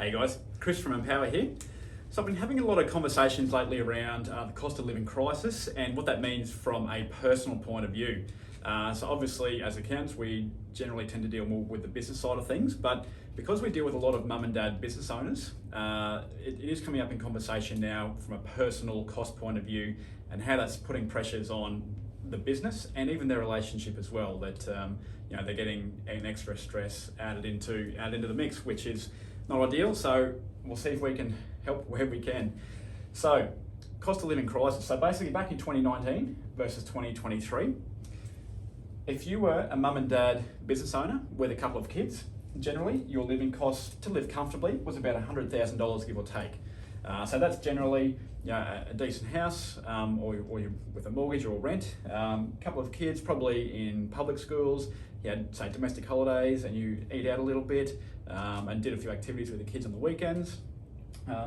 Hey guys, Chris from Empower here. So I've been having a lot of conversations lately around the cost of living crisis and what that means from a personal point of view. So obviously as accountants we generally tend to deal more with the business side of things, but because we deal with a lot of mum and dad business owners, it is coming up in conversation now from a personal cost point of view and how that's putting pressures on the business and even their relationship as well, that they're getting an extra stress added into the mix, which is not ideal. So we'll see if we can help where we can. So cost of living crisis. So basically back in 2019 versus 2023, if you were a mum and dad business owner with a couple of kids, generally your living costs to live comfortably was about $100,000 give or take. So that's generally a decent house, or you're with a mortgage or rent, couple of kids probably in public schools, you had say domestic holidays and you eat out a little bit and did a few activities with the kids on the weekends,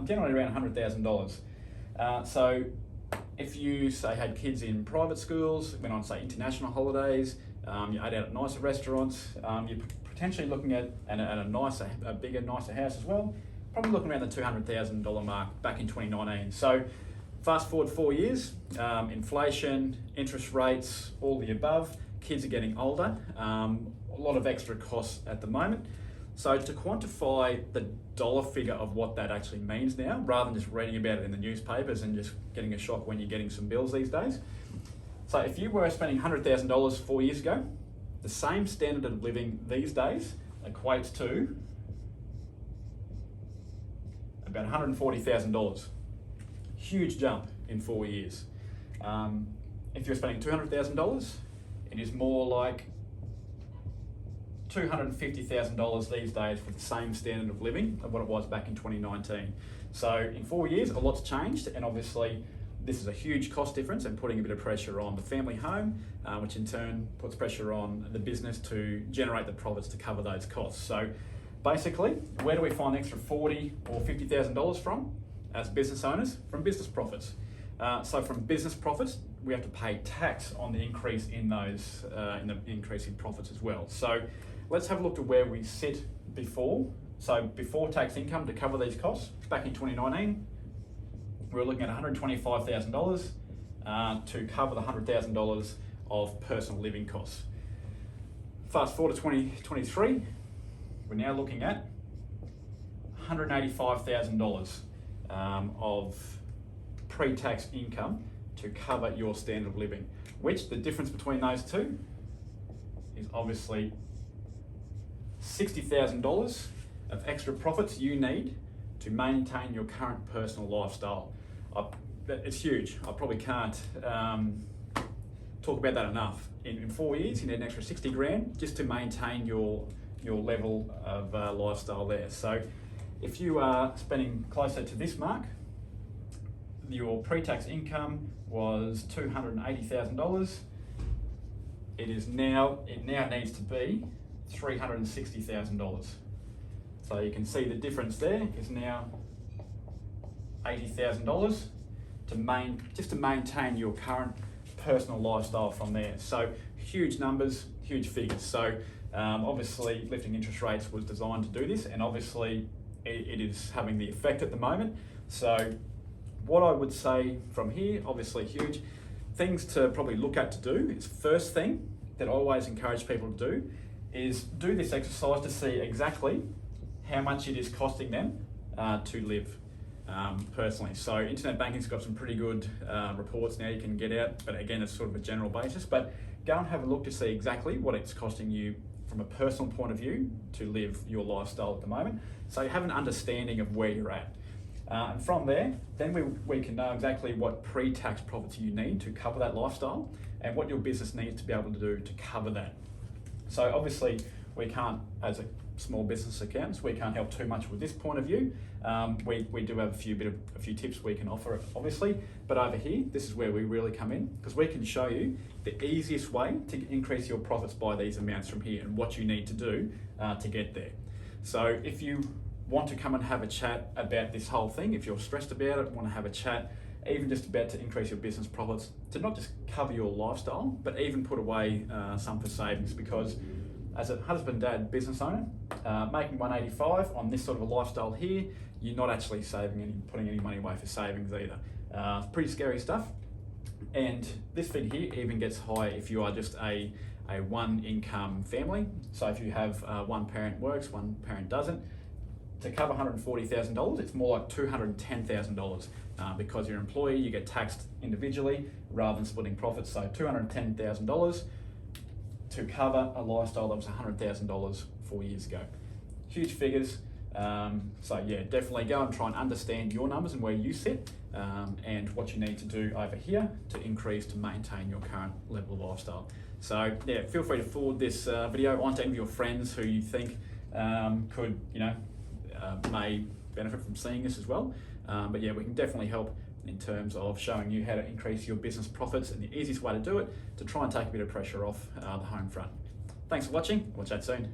generally around $100,000. So if you say had kids in private schools, went on say international holidays, you ate out at nicer restaurants, you're potentially looking at a bigger, nicer house as well, probably looking around the $200,000 mark back in 2019. So fast forward 4 years, inflation, interest rates, all the above, kids are getting older, a lot of extra costs at the moment. So to quantify the dollar figure of what that actually means now, rather than just reading about it in the newspapers and just getting a shock when you're getting some bills these days. So if you were spending $100,000 4 years ago, the same standard of living these days equates to about $140,000. Huge jump in 4 years. If you're spending $200,000, it is more like $250,000 these days for the same standard of living of what it was back in 2019. So in 4 years, a lot's changed, and obviously this is a huge cost difference and putting a bit of pressure on the family home, which in turn puts pressure on the business to generate the profits to cover those costs. So basically, where do we find the extra $40,000 or $50,000 from as business owners? From business profits. So from business profits, we have to pay tax on the increase in those, in the increase in profits as well. So let's have a look at where we sit before. So before tax income to cover these costs, back in 2019, we were looking at $125,000 to cover the $100,000 of personal living costs. Fast forward to 2023, we're now looking at $185,000 of pre-tax income to cover your standard of living, which the difference between those two is obviously $60,000 of extra profits you need to maintain your current personal lifestyle. It's huge. I probably can't talk about that enough. In 4 years, you need an extra 60 grand just to maintain your level of lifestyle there. So if you are spending closer to this mark, your pre-tax income was $280,000. It now needs to be $360,000. So you can see the difference there is now $80,000 just to maintain your current personal lifestyle from there. So huge numbers, huge figures. So obviously lifting interest rates was designed to do this, and obviously it is having the effect at the moment. So what I would say from here, obviously huge things to probably look at to do is, first thing that I always encourage people to do is do this exercise to see exactly how much it is costing them to live personally. So internet banking's got some pretty good reports now you can get out, but again, it's sort of a general basis. But go and have a look to see exactly what it's costing you from a personal point of view to live your lifestyle at the moment. So you have an understanding of where you're at. And from there, then we can know exactly what pre-tax profits you need to cover that lifestyle and what your business needs to be able to do to cover that. So obviously we can't, as a small business accountants, we can't help too much with this point of view. We do have a few tips we can offer, obviously, but over here, this is where we really come in, because we can show you the easiest way to increase your profits by these amounts from here and what you need to do to get there. So if you want to come and have a chat about this whole thing, if you're stressed about it, want to have a chat, even just about to increase your business profits, to not just cover your lifestyle, but even put away some for savings, because as a husband, dad, business owner, making 185 on this sort of a lifestyle here, you're not actually putting any money away for savings either. It's pretty scary stuff. And this figure here even gets higher if you are just a one income family. So if you have one parent works, one parent doesn't, to cover $140,000, it's more like $210,000 because you're an employee, you get taxed individually rather than splitting profits. So $210,000 to cover a lifestyle that was $100,000 4 years ago. Huge figures. So yeah, definitely go and try and understand your numbers and where you sit and what you need to do over here to maintain your current level of lifestyle. So yeah, feel free to forward this video on to any of your friends who you think could, may benefit from seeing this as well. But yeah, we can definitely help in terms of showing you how to increase your business profits, and the easiest way to do it to try and take a bit of pressure off the home front. Thanks for watching. We'll chat soon.